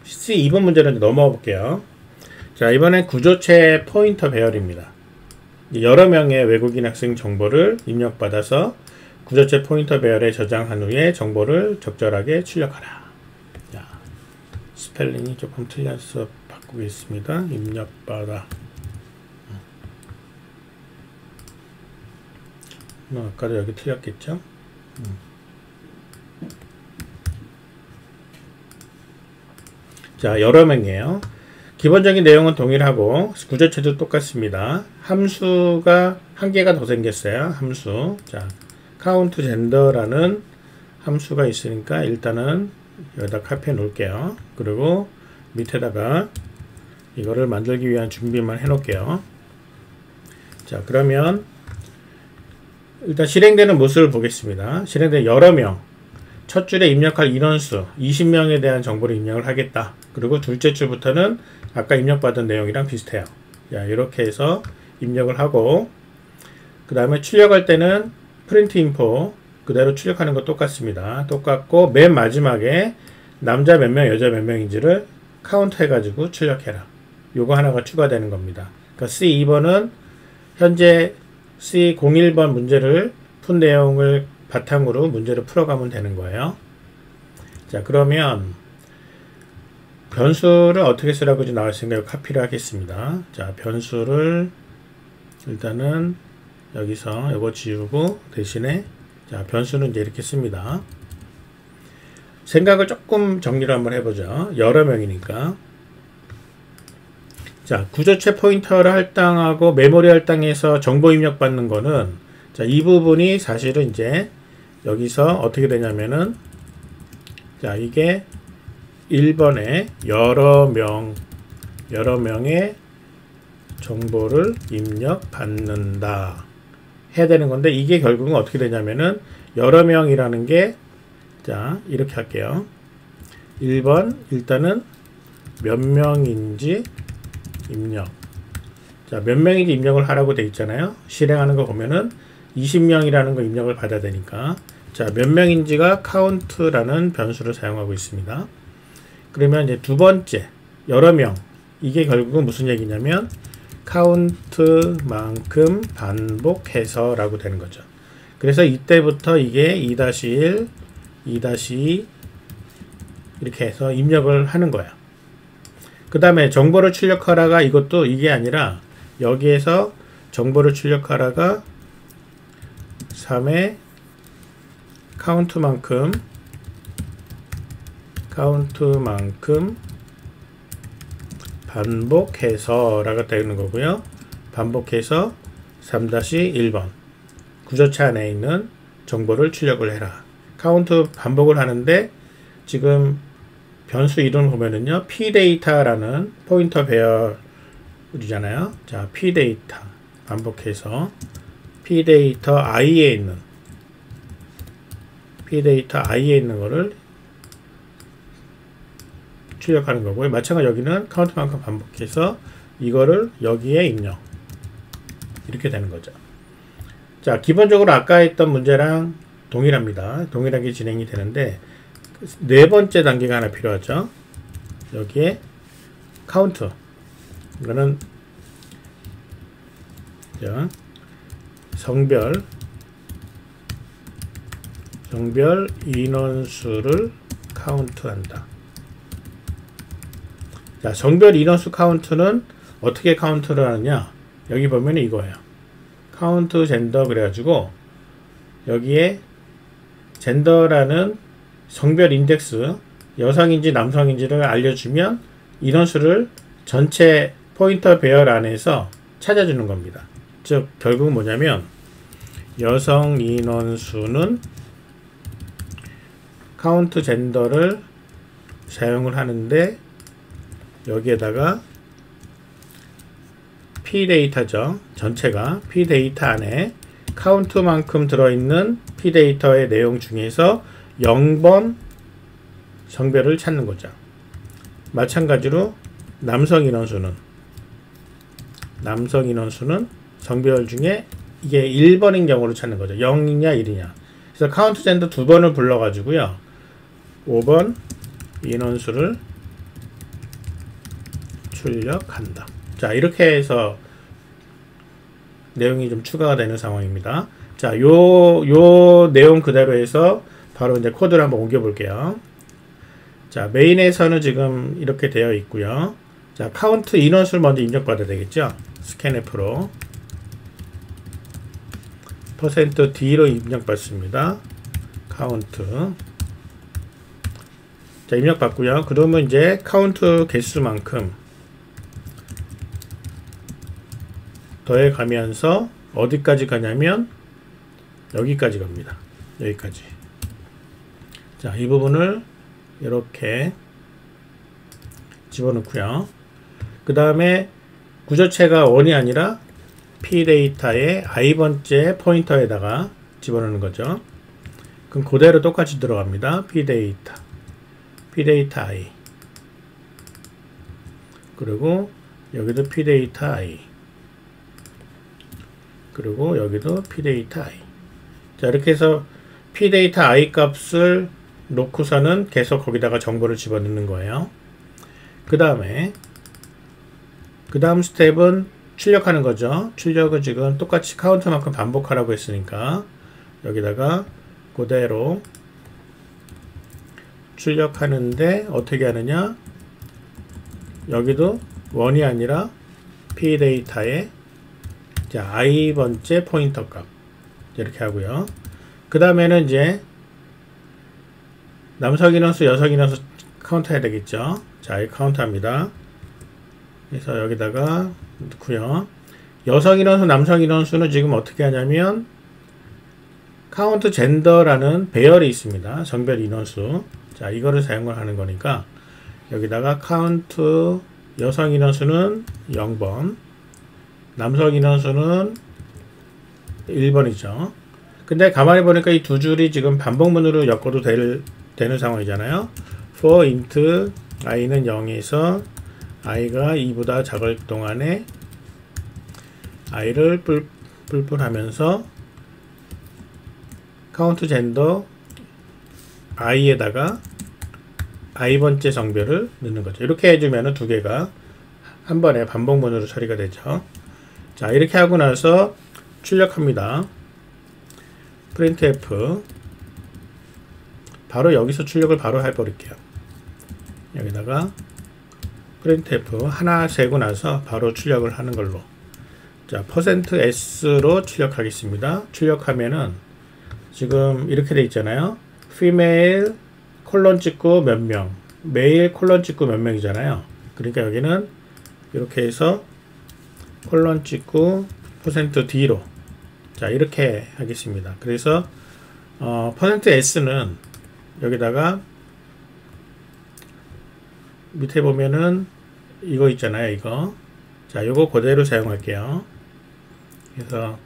C2번 문제로 넘어가 볼게요. 자, 이번엔 구조체 포인터 배열입니다. 여러 명의 외국인 학생 정보를 입력받아서 구조체 포인터 배열에 저장한 후에 정보를 적절하게 출력하라. 자, 스펠링이 조금 틀려서 바꾸겠습니다. 입력받아. 아까도 여기 틀렸겠죠? 자, 여러 명이에요. 기본적인 내용은 동일하고 구조체도 똑같습니다. 함수가 한 개가 더 생겼어요. 함수. 자, count gender라는 함수가 있으니까 일단은 여기다 카피해 놓을게요. 그리고 밑에다가 이거를 만들기 위한 준비만 해 놓을게요. 자, 그러면 일단 실행되는 모습을 보겠습니다. 실행되는 여러 명. 첫 줄에 입력할 인원수 20명에 대한 정보를 입력을 하겠다. 그리고 둘째 줄부터는 아까 입력받은 내용이랑 비슷해요. 자, 이렇게 해서 입력을 하고 그 다음에 출력할 때는 프린트 인포 그대로 출력하는 거 똑같습니다. 똑같고 맨 마지막에 남자 몇 명, 여자 몇 명인지를 카운트 해가지고 출력해라. 요거 하나가 추가되는 겁니다. 그러니까 C2번은 현재 C01번 문제를 푼 내용을 바탕으로 문제를 풀어가면 되는 거예요. 자, 그러면 변수를 어떻게 쓰라고 나왔으니까 카피를 하겠습니다. 자, 변수를 일단은 여기서 이거 지우고 대신에 자, 변수는 이제 이렇게 씁니다. 생각을 조금 정리를 한번 해보죠. 여러 명이니까. 자, 구조체 포인터를 할당하고 메모리 할당해서 정보 입력 받는 거는 자, 이 부분이 사실은 이제 여기서 어떻게 되냐면은 자, 이게 1번에 여러 명의 정보를 입력 받는다 해야 되는 건데 이게 결국은 어떻게 되냐면은 여러 명이라는 게 자, 이렇게 할게요. 1번 일단은 몇 명인지 입력. 자, 몇 명인지 입력을 하라고 돼 있잖아요. 실행하는 거 보면은 20명이라는 거 입력을 받아야 되니까 자, 몇 명인지가 count라는 변수를 사용하고 있습니다. 그러면 이제 두 번째 여러 명 이게 결국은 무슨 얘기냐면 count만큼 반복해서 라고 되는 거죠. 그래서 이때부터 이게 2-1 2-2 이렇게 해서 입력을 하는 거야. 그 다음에 정보를 출력하라가 이것도 이게 아니라 여기에서 정보를 출력하라가 3의 count만큼 반복해서 라가 되는 거고요. 반복해서 3-1번 구조체 안에 있는 정보를 출력을 해라. 카운트 반복을 하는데 지금 변수 이름 보면은요, pData라는 포인터 배열이잖아요. 자, pData 반복해서 pData i에 있는 거를 출력하는 거고요. 마찬가지로 여기는 카운트만큼 반복해서 이거를 여기에 입력. 이렇게 되는 거죠. 자, 기본적으로 아까 했던 문제랑 동일합니다. 동일하게 진행이 되는데 네 번째 단계가 하나 필요하죠. 여기에 카운트. 이거는 자, 성별 인원수를 카운트한다. 자, 성별 인원수 카운트는 어떻게 카운트를 하느냐? 여기 보면 이거예요. 카운트 젠더 그래가지고 여기에 젠더라는 성별 인덱스 여성인지 남성인지를 알려주면 인원수를 전체 포인터 배열 안에서 찾아주는 겁니다. 즉 결국 뭐냐면 여성 인원수는 카운트 젠더를 사용을 하는데 여기에다가 pData죠. 전체가 pData 안에 카운트만큼 들어있는 pData의 내용 중에서 0번 성별을 찾는 거죠. 마찬가지로 남성 인원수는 성별 중에 이게 1번인 경우로 찾는 거죠. 0이냐 1이냐. 그래서 카운트 젠더 두 번을 불러 가지고요. 5번 인원수를 출력한다. 자, 이렇게 해서 내용이 좀 추가가 되는 상황입니다. 자, 요 내용 그대로 해서 바로 이제 코드를 한번 옮겨 볼게요. 자, 메인에서는 지금 이렇게 되어 있고요. 자, 카운트 인원수를 먼저 입력받아야 되겠죠. 스캔F로 %D로 입력받습니다. 카운트. 자, 입력받고요. 그러면 이제 카운트 개수만큼 더해 가면서 어디까지 가냐면 여기까지 갑니다. 여기까지. 자, 이 부분을 이렇게 집어넣고요. 그 다음에 구조체가 1이 아니라 pData의 i번째 포인터에다가 집어넣는 거죠. 그럼 그대로 똑같이 들어갑니다. pData i, 그리고 여기도 pData i, 그리고 여기도 pData i. 자, 이렇게 해서 pData i 값을 놓고서는 계속 거기다가 정보를 집어넣는 거예요. 그 다음 스텝은 출력하는 거죠. 출력은 지금 똑같이 카운트만큼 반복하라고 했으니까 여기다가 그대로 출력하는데 어떻게 하느냐, 여기도 1이 아니라 pData의 i번째 포인터 값 이렇게 하고요. 그 다음에는 이제 남성 인원수, 여성 인원수 카운트 해야 되겠죠. 자, 이 카운트 합니다. 그래서 여기다가 넣고요. 여성 인원수, 남성 인원수는 지금 어떻게 하냐면 카운트 젠더라는 배열이 있습니다. 성별 인원수. 자, 이거를 사용을 하는 거니까 여기다가 카운트 여성 인원수는 0번, 남성 인원수는 1번이죠. 근데 가만히 보니까 이 두 줄이 지금 반복문으로 엮어도 되는 상황이잖아요. for int i는 0에서 i가 2보다 작을 동안에 i를 뿔뿔하면서 카운트 젠더 i에다가 i번째 성별을 넣는 거죠. 이렇게 해주면 두 개가 한 번에 반복문으로 처리가 되죠. 자, 이렇게 하고 나서 출력합니다. printf, 바로 여기서 출력을 바로 해버릴게요. 여기다가 printf 하나 세고 나서 바로 출력을 하는 걸로. 자, %s로 출력하겠습니다. 출력하면은 지금 이렇게 돼 있잖아요. female 콜론 찍고 몇 명, male 콜론 찍고 몇 명이잖아요. 그러니까 여기는 이렇게 해서 콜론 찍고 %D로, 자, 이렇게 하겠습니다. 그래서 %s는 여기다가 밑에 보면은 이거 있잖아요. 이거. 자, 요거 그대로 사용할게요. 그래서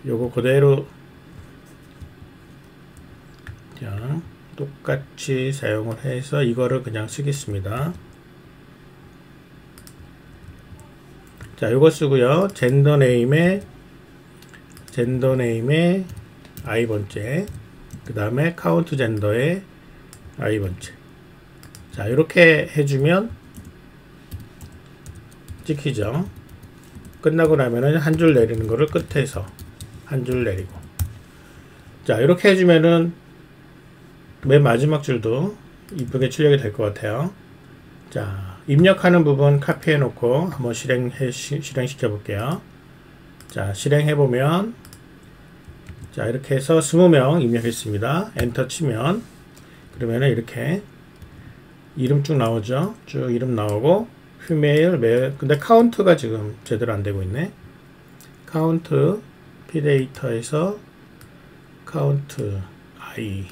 요거 그대로 그냥 똑같이 사용을 해서 이거를 그냥 쓰겠습니다. 자, 요거 쓰고요. 젠더 네임에 i번째, 그 다음에 카운트 젠더의 i번째. 자, 이렇게 해주면 찍히죠. 끝나고 나면은 한 줄 내리는 거를 끝에서 한 줄 내리고. 자, 이렇게 해주면은 맨 마지막 줄도 이쁘게 출력이 될 것 같아요. 자, 입력하는 부분 카피해 놓고 한번 실행시켜 볼게요. 자, 실행해 보면, 자, 이렇게 해서 20명 입력했습니다. 엔터 치면 그러면은 이렇게 이름 쭉 나오죠. 쭉 이름 나오고 female, male. 근데 카운트가 지금 제대로 안 되고 있네. 카운트 pData에서 카운트 i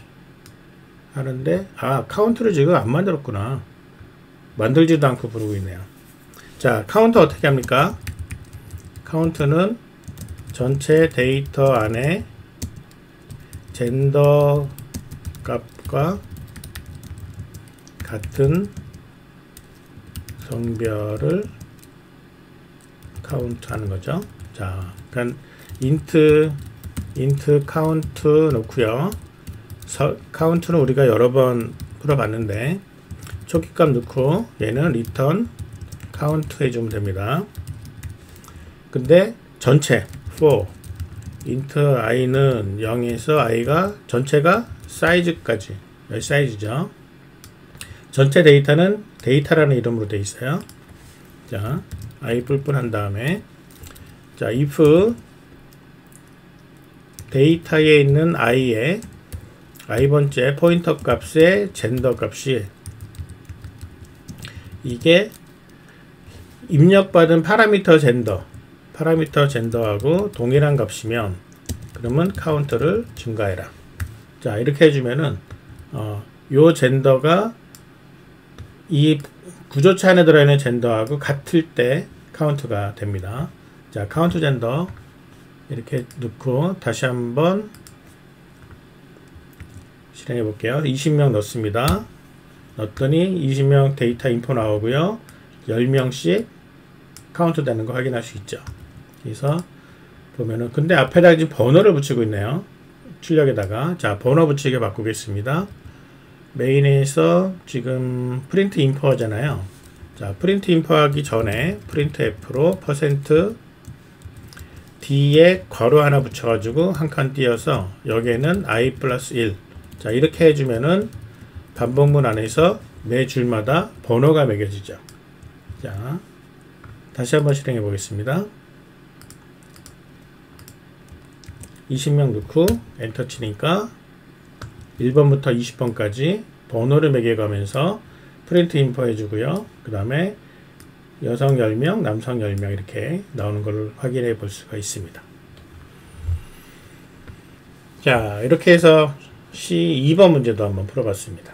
하는데, 카운트를 지금 안 만들었구나. 만들지도 않고 부르고 있네요. 자, 카운트 어떻게 합니까? 카운트는 전체 데이터 안에 젠더 값과 같은 성별을 카운트 하는 거죠. 자, 그러니까 int count 넣고요. 카운트는 우리가 여러 번 풀어봤는데 초기값 넣고 얘는 return 카운트 해주면 됩니다. 근데 전체 for int i는 0에서 i가 전체가 사이즈까지, 여기 사이즈죠. 전체 데이터는 데이터라는 이름으로 되어 있어요. 자, i 뿔뿔 한 다음에, 자, if 데이터에 있는 i의 i번째 포인터 값의 젠더 값이, 이게 입력받은 파라미터 젠더하고 동일한 값이면 그러면 카운트를 증가해라. 자, 이렇게 해주면은 요 젠더가 이 구조차 안에 들어있는 젠더하고 같을 때 카운트가 됩니다. 자, 카운트 젠더 이렇게 넣고 다시 한번 실행해 볼게요. 20명 넣습니다. 넣었더니 20명 데이터 인포 나오고요. 10명씩 카운트 되는 거 확인할 수 있죠. 그래서 보면은, 근데 앞에다 지금 번호를 붙이고 있네요. 출력에다가. 자, 번호 붙이게 바꾸겠습니다. 메인에서 지금 프린트 인포 하잖아요. 자, 프린트 인포 하기 전에 프린트 F로 %D에 괄호 하나 붙여가지고 한 칸 띄어서 여기에는 i 플러스 1. 자, 이렇게 해주면은 반복문 안에서 매 줄마다 번호가 매겨지죠. 자, 다시 한번 실행해 보겠습니다. 20명 넣고 엔터 치니까 1번부터 20번까지 번호를 매겨가면서 프린트 인포 해주고요. 그 다음에 여성 10명, 남성 10명 이렇게 나오는 걸 확인해 볼 수가 있습니다. 자, 이렇게 해서 C2번 문제도 한번 풀어봤습니다.